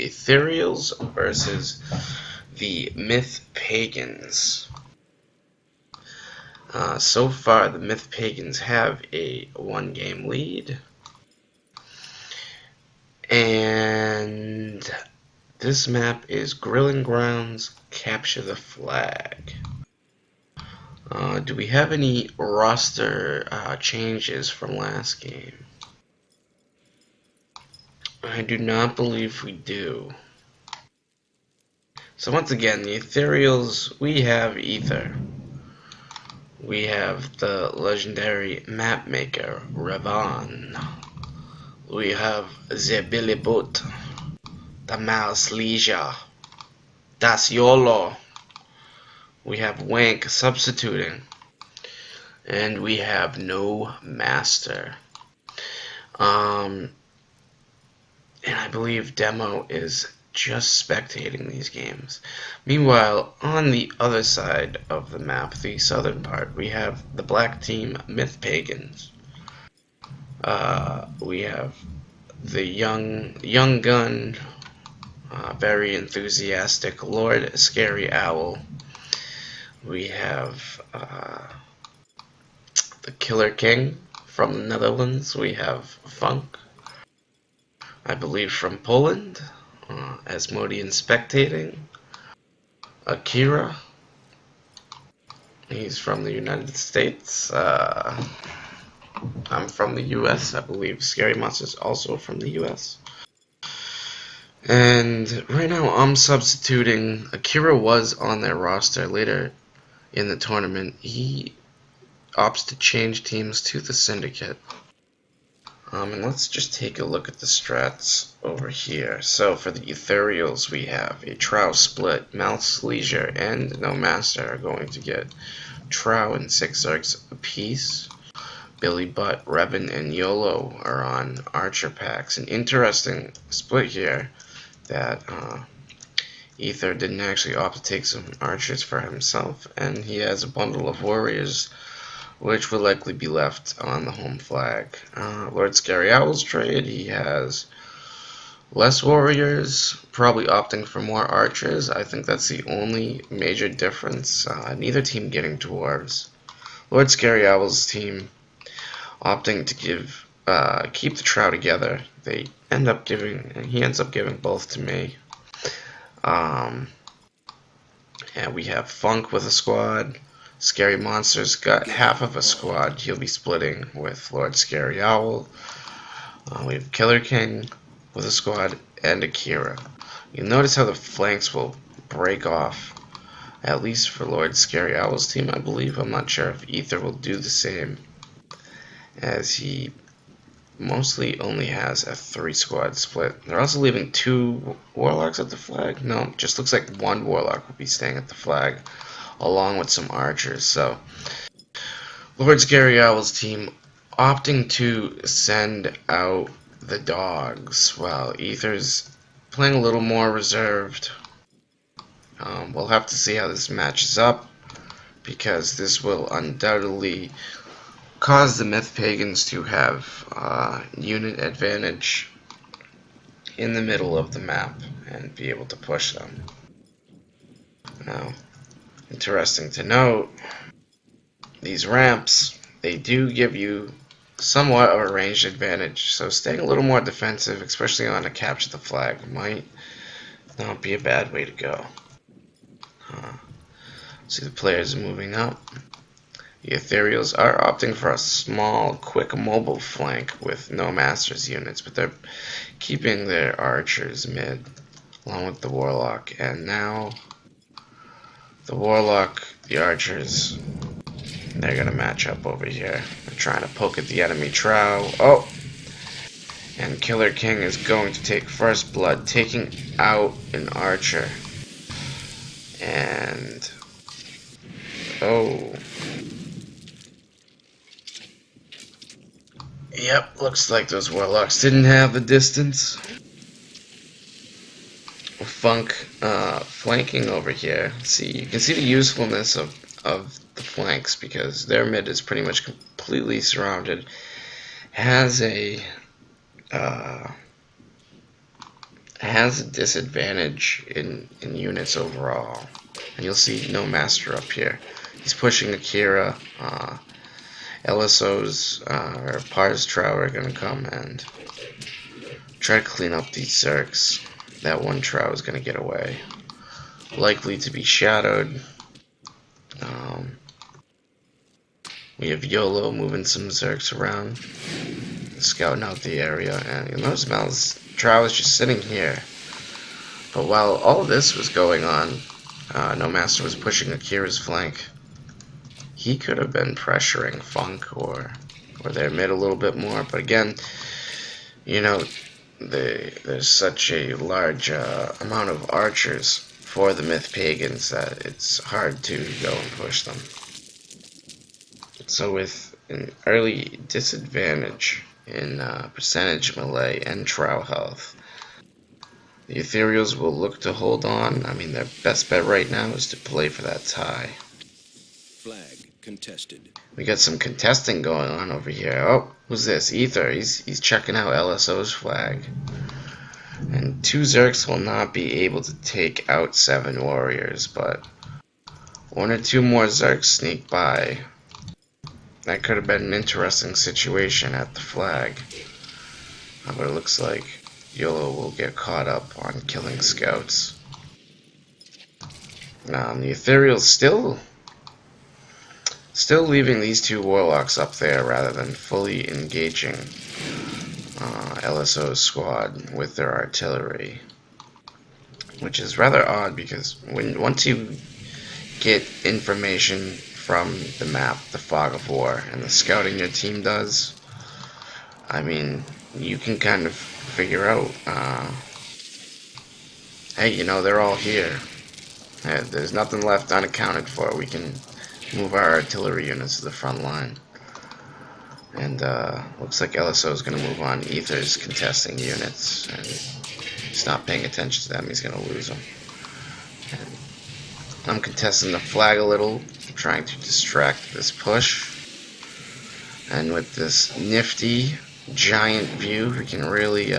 Etherials versus the Myth Pagans. So far, the Myth Pagans have a 1-game lead. And this map is Grilling Grounds, Capture the Flag. Do we have any roster changes from last game? I do not believe we do. So once again, the Etherials, we have Ether. We have the legendary map maker, Revan. We have the Billy Boot, the Mouse Leisure, Das YOLO. We have Wank substituting. And we have no Master. And I believe Demo is just spectating these games. Meanwhile, on the other side of the map, the southern part, we have the black team, Myth Pagans. We have the young gun, very enthusiastic Lord Scary Owl. We have the Killer King from the Netherlands. We have Funk, I believe from Poland, Asmodean spectating. Akira, he's from the United States. I'm from the US, I believe Scary Monster's also from the US. And right now I'm substituting. Akira was on their roster later in the tournament. He opts to change teams to the Syndicate. And let's just take a look at the strats over here. So for the Etherials, we have a Trow split, Mouse Leisure, and no Master are going to get Trow and 6 Zergs apiece. Billy Butt, Revan, and YOLO are on Archer packs. An interesting split here that Ether didn't actually opt to take some Archers for himself, and he has a bundle of Warriors, which will likely be left on the home flag. Lord Scary Owl's trade, he has less Warriors, probably opting for more Archers. I think that's the only major difference. Neither team getting Dwarves. Lord Scary Owl's team opting to keep the Trow together. He ends up giving both to me. And we have Funk with a squad. Scary Monster's got half of a squad. He'll be splitting with Lord Scary Owl. We have Killer King with a squad and Akira. You'll notice how the flanks will break off, at least for Lord Scary Owl's team, I believe. I'm not sure if Ether will do the same, as he mostly only has a 3-squad split. They're also leaving 2 Warlocks at the flag. No, just looks like 1 Warlock will be staying at the flag, along with some Archers. So Lord Scary Owl's team opting to send out the dogs, while Ether's playing a little more reserved. We'll have to see how this matches up, because this will undoubtedly cause the Myth Pagans to have unit advantage in the middle of the map and be able to push them. Now, interesting to note, these ramps, they do give you somewhat of a ranged advantage, so staying a little more defensive, especially on a capture the flag, might not be a bad way to go. See, the players are moving up. The Etherials are opting for a small, quick mobile flank with no Masters units, but they're keeping their Archers mid, along with the Warlock. And now, the Warlock, the Archers, they're going to match up over here. They're trying to poke at the enemy Trow. Oh! And Killer King is going to take first blood, taking out an Archer. And... oh... yep, looks like those Warlocks didn't have the distance. Funk flanking over here. See, you can see the usefulness of the flanks, because their mid is pretty much completely surrounded. Has a has a disadvantage in units overall. And you'll see no master up here. He's pushing Akira. LSOs or Pars Trow are going to come and try to clean up these Zerks. That one Trow is going to get away. Likely to be shadowed. We have YOLO moving some Zerks around, scouting out the area, and you'll notice Mal's Trow is just sitting here. But while all this was going on, No Master was pushing Akira's flank. He could have been pressuring Funk or their mid a little bit more, but again, you know, there's such a large amount of archers for the Myth Pagans that it's hard to go and push them. So with an early disadvantage in percentage melee and Trow health, the Etherials will look to hold on. I mean, their best bet right now is to play for that tie. Flag contested. We got some contesting going on over here. Oh, who's this? Ether. He's checking out LSO's flag. And 2 Zerks will not be able to take out 7 warriors, but 1 or 2 more Zerks sneak by. That could have been an interesting situation at the flag. But it looks like YOLO will get caught up on killing scouts. The Etherials still leaving these 2 warlocks up there rather than fully engaging LSO's squad with their artillery, which is rather odd because once you get information from the map, the Fog of War, and the scouting your team does, I mean, you can kind of figure out, hey, you know, they're all here. There's nothing left unaccounted for. We can move our artillery units to the front line. And looks like LSO is going to move on. Ether's contesting units, and he's not paying attention to them. He's going to lose them. And I'm contesting the flag a little, trying to distract this push. And with this nifty giant view, we can really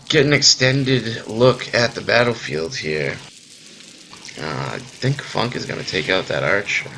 get an extended look at the battlefield here. I think Funk is going to take out that archer.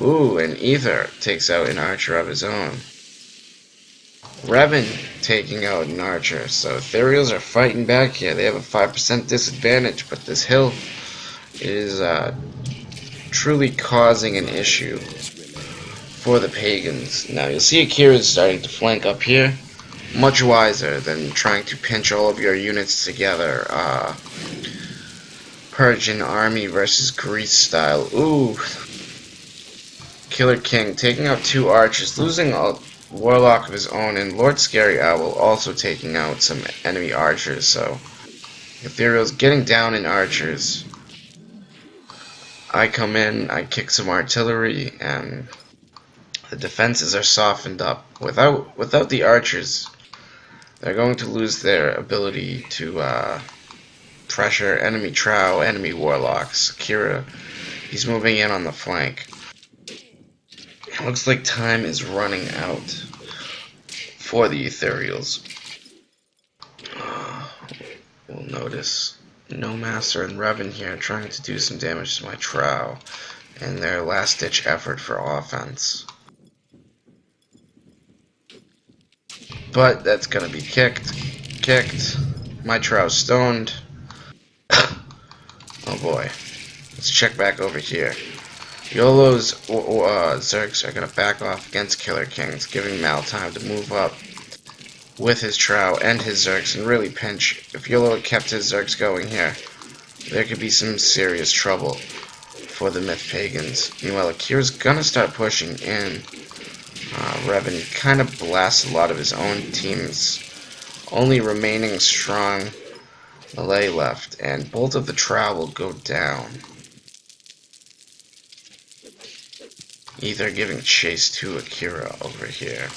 Ooh, and Ether takes out an archer of his own. Revan taking out an archer. So Etherials are fighting back here. They have a 5% disadvantage, but this hill is truly causing an issue for the Pagans. Now you'll see Akira is starting to flank up here. Much wiser than trying to pinch all of your units together. Persian army versus Greece style. Ooh. Killer King taking out 2 archers, losing a warlock of his own, and Lord Scary Owl also taking out some enemy archers. So Ethereal's getting down in archers. I come in, I kick some artillery, and the defenses are softened up. Without the archers, they're going to lose their ability to pressure enemy Trow, enemy warlocks. Akira, he's moving in on the flank. Looks like time is running out for the Etherials. We'll notice No Master and Revan here trying to do some damage to my Trow in their last-ditch effort for offense. But that's gonna be kicked. My Trow's stoned. Oh boy. Let's check back over here. YOLO's Zerks are going to back off against Killer Kings, giving Mal time to move up with his Trow and his Zerks and really pinch. If YOLO had kept his Zerks going here, there could be some serious trouble for the Myth Pagans. Meanwhile, Akira's going to start pushing in. Revan kind of blasts a lot of his own team's only remaining strong melee left, and both of the Trow will go down. Either giving chase to Akira over here.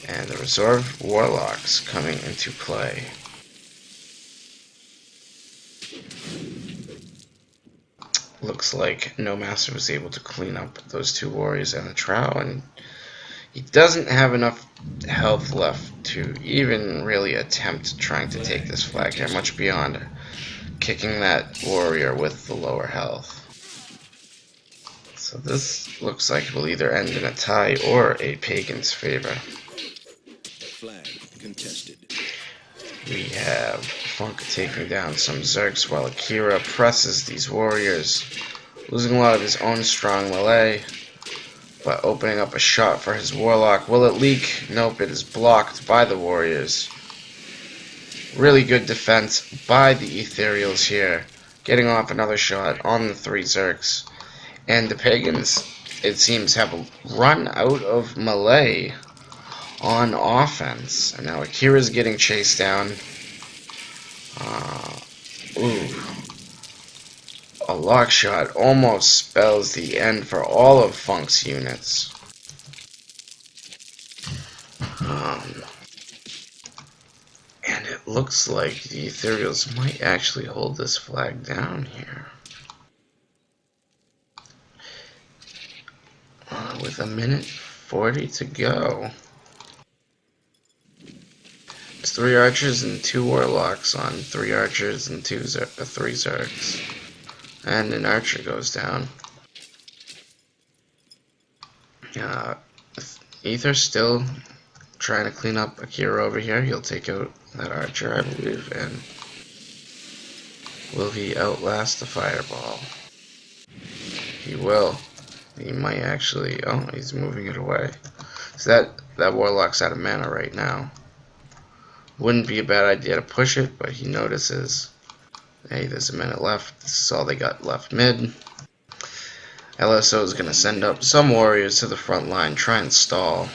And the reserve warlocks coming into play. Looks like No Master was able to clean up those 2 warriors and the Trow and He doesn't have enough health left to even really attempt trying to take this flag here, much beyond kicking that warrior with the lower health. So this looks like it will either end in a tie or a Pagan's favor. Flag contested. We have Funk taking down some Zergs while Akira presses these warriors, losing a lot of his own strong melee, but opening up a shot for his Warlock. Will it leak? Nope, it is blocked by the warriors. Really good defense by the Etherials here, getting off another shot on the 3 Zergs. And the Pagans, it seems, have run out of melee on offense. And now Akira's getting chased down. A lock shot almost spells the end for all of Funk's units. And it looks like the Etherials might actually hold this flag down here. With a minute 40 to go. It's 3 archers and 2 warlocks on 3 archers and 3 zergs. And an archer goes down. Ether's still trying to clean up Akira over here. He'll take out that archer, I believe. And will he outlast the fireball? He will. He might actually... Oh, he's moving it away. So that warlock's out of mana right now. Wouldn't be a bad idea to push it, but he notices, hey, there's a minute left. This is all they got left mid. LSO is going to send up some warriors to the front line, try and stall.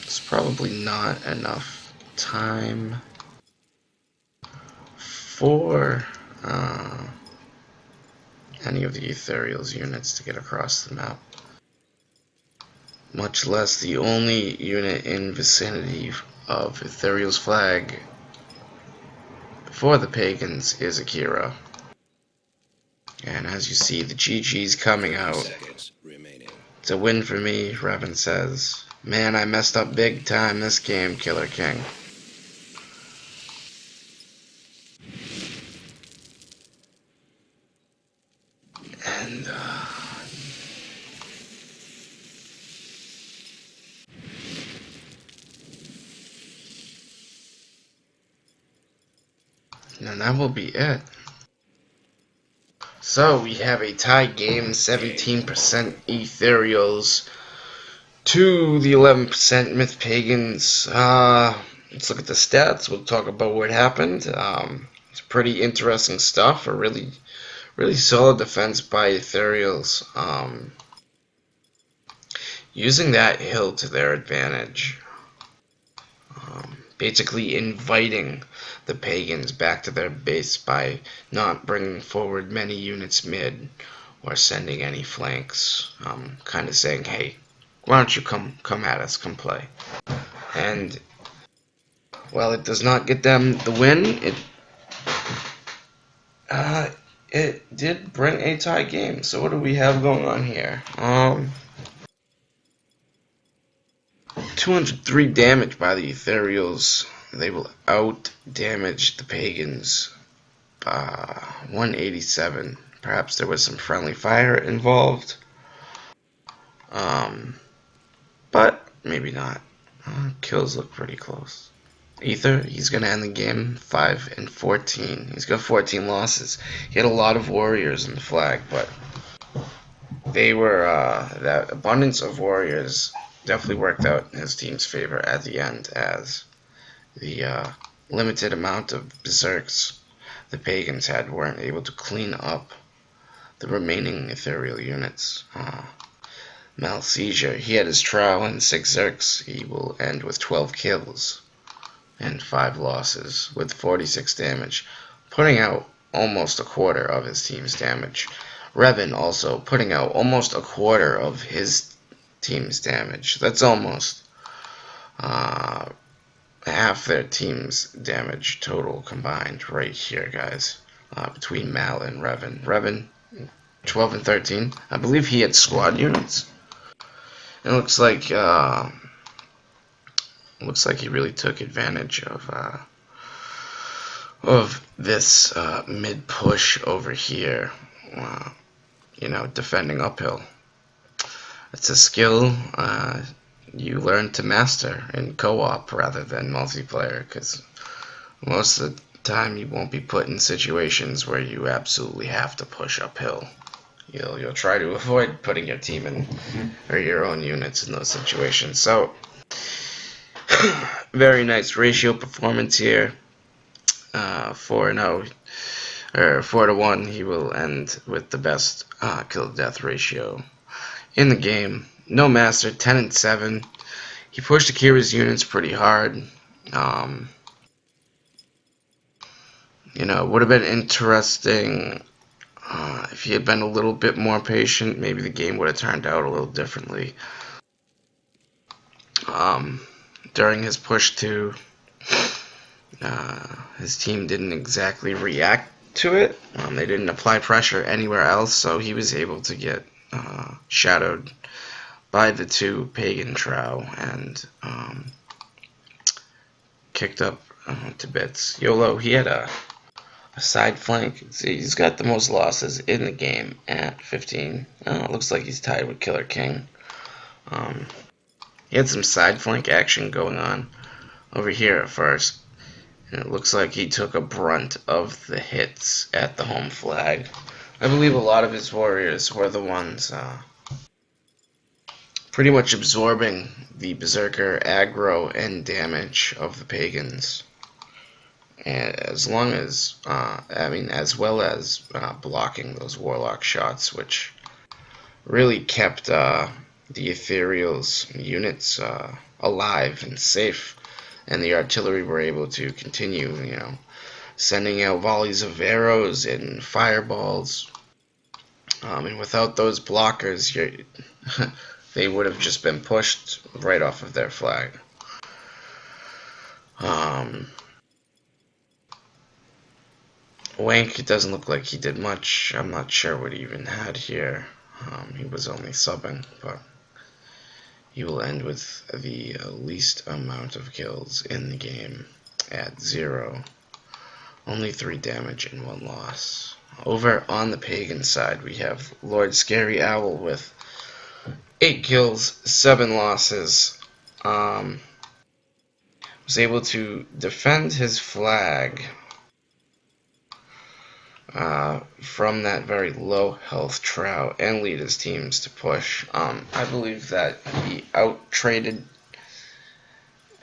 It's probably not enough time for any of the Etherials units to get across the map. Much less the only unit in vicinity of Etherial's flag for the Pagans is Akira. And as you see, the GG's coming out. It's a win for me, Revan says. Man, I messed up big time this game, Killer King. And, and that will be it. So we have a tie game, 17% Etherials to the 11% Myth Pagans. Let's look at the stats. We'll talk about what happened. It's pretty interesting stuff. A really solid defense by Etherials. Using that hill to their advantage. Basically inviting the Pagans back to their base by not bringing forward many units mid or sending any flanks. Kind of saying, hey, why don't you come at us, come play. And while it does not get them the win, it did bring a tie game. So what do we have going on here? 203 damage by the Etherials. They will out-damage the Pagans. 187. Perhaps there was some friendly fire involved. But maybe not. Kills look pretty close. Ether, he's going to end the game 5-14. He's got 14 losses. He had a lot of warriors in the flag, but they were, that abundance of warriors definitely worked out in his team's favor at the end, as the limited amount of berserks the Pagans had weren't able to clean up the remaining ethereal units. Malseizure, he had his trial in 6 Zerks. He will end with 12 kills and 5 losses with 46 damage, putting out almost a quarter of his team's damage. Revan also putting out almost a quarter of his team's damage. That's almost half their team's damage total combined right here, guys, between Mal and Revan. Revan, 12 and 13. I believe he had squad units. It looks like he really took advantage of this mid push over here. You know, defending uphill. It's a skill you learn to master in co-op rather than multiplayer, because most of the time you won't be put in situations where you absolutely have to push uphill. You'll try to avoid putting your team in or your own units in those situations. So very nice ratio performance here. 4-0 or 4-1. He will end with the best kill to death ratio in the game. No master, 10-7. He pushed Akira's units pretty hard. You know, it would have been interesting if he had been a little bit more patient. Maybe the game would have turned out a little differently. During his push 2, his team didn't exactly react to it. They didn't apply pressure anywhere else, so he was able to get shadowed by the 2 Pagan Trow and kicked up to bits. YOLO, he had a side flank. See, he's got the most losses in the game at 15. It looks like he's tied with Killer King. He had some side flank action going on over here at first. And it looks like he took a brunt of the hits at the home flag. I believe a lot of his warriors were the ones pretty much absorbing the Berserker aggro and damage of the Pagans. And as long as, as well as blocking those Warlock shots, which really kept the Etherials units alive and safe. And the artillery were able to continue, you know, sending out volleys of arrows and fireballs. And without those blockers, they would have just been pushed right off of their flag. Wank, it doesn't look like he did much. I'm not sure what he even had here. He was only subbing, but he will end with the least amount of kills in the game at 0. Only 3 damage and 1 loss. Over on the Pagan side, we have Lord Scary Owl with 8 kills, 7 losses. Was able to defend his flag from that very low health Trow and lead his teams to push. I believe that he out-traded,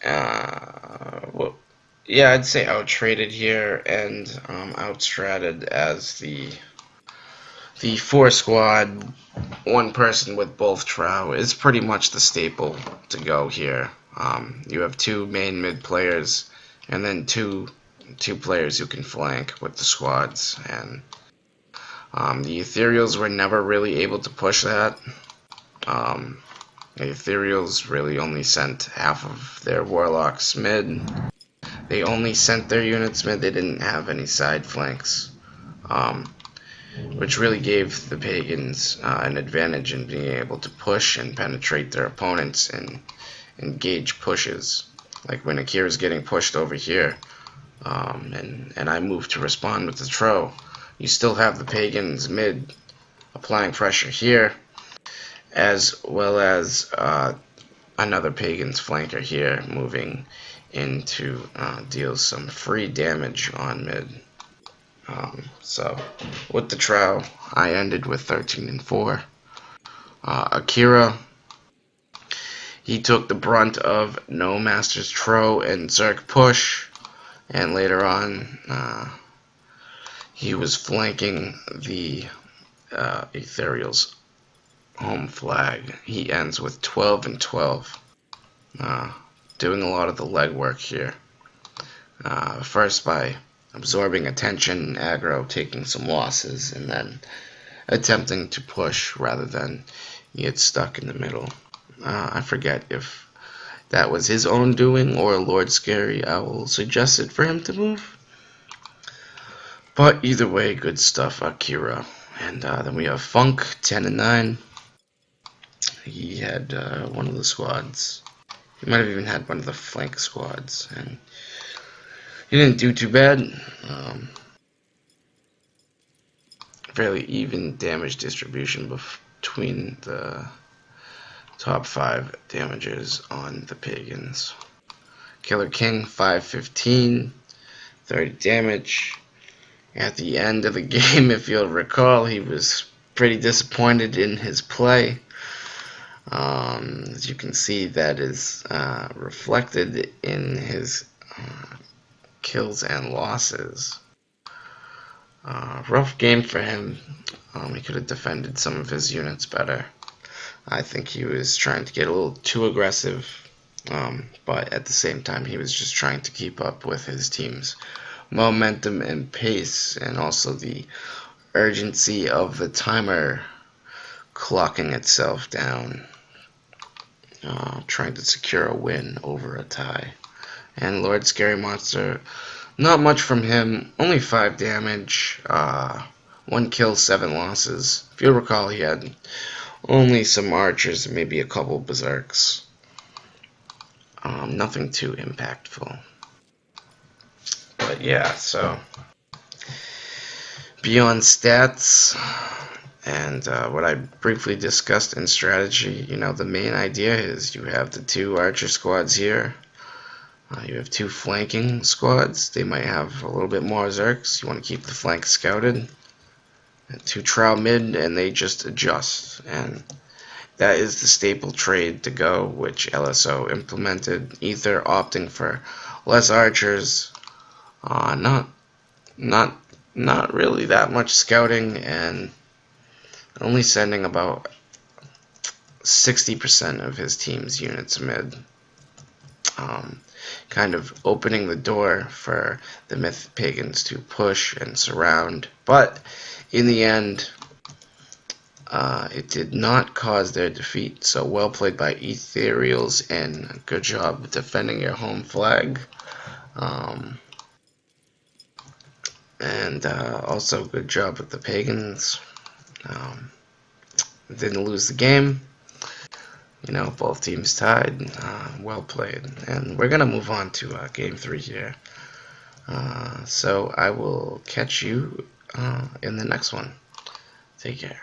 I'd say out-traded here and out-stratted as the 4-squad, 1 person with both Trow is pretty much the staple to go here. You have 2 main mid players and then two players who can flank with the squads, and the Etherials were never really able to push that. The Etherials really only sent half of their Warlocks mid. They only sent their units mid, they didn't have any side flanks, which really gave the Pagans an advantage in being able to push and penetrate their opponents and engage pushes. Like when Akira's getting pushed over here, and I move to respond with the throw, you still have the Pagans mid applying pressure here, as well as another Pagans flanker here moving in to deal some free damage on mid. So with the Trow, I ended with 13-4. Akira, he took the brunt of no Master's Tro and Zerk push, and later on he was flanking the Etherials home flag. He ends with 12-12, doing a lot of the legwork here. First by absorbing attention, aggro, taking some losses, and then attempting to push rather than get stuck in the middle. I forget if that was his own doing or Lord Scary Owl suggested for him to move. But either way, good stuff, Akira. And then we have Funk, 10-9. he had one of the squads. He might have even had one of the flank squads, and he didn't do too bad. Fairly even damage distribution between the top 5 damagers on the Pagans. Killer King 515, 30 damage. At the end of the game, if you'll recall, he was pretty disappointed in his play. As you can see, that is reflected in his kills and losses. Rough game for him. He could have defended some of his units better. I think he was trying to get a little too aggressive, but at the same time he was just trying to keep up with his team's momentum and pace, and also the urgency of the timer clocking itself down, trying to secure a win over a tie. And Lord Scary Monster, not much from him, only 5 damage, 1 kill, 7 losses. If you'll recall, he had only some archers and maybe a couple berserks. Nothing too impactful. But yeah, so beyond stats and what I briefly discussed in strategy, the main idea is you have the 2 archer squads here. You have 2 flanking squads. They might have a little bit more zerks. You want to keep the flank scouted. And 2 trowel mid, and they just adjust. And that is the staple trade to go, which LSO implemented. Ether opting for less archers, not really that much scouting, and only sending about 60% of his team's units mid. Kind of opening the door for the Myth Pagans to push and surround, but in the end, it did not cause their defeat. So well played by Etherials, and good job defending your home flag. And also good job with the Pagans. Didn't lose the game. Both teams tied. Well played. And we're going to move on to Game 3 here. So I will catch you in the next one. Take care.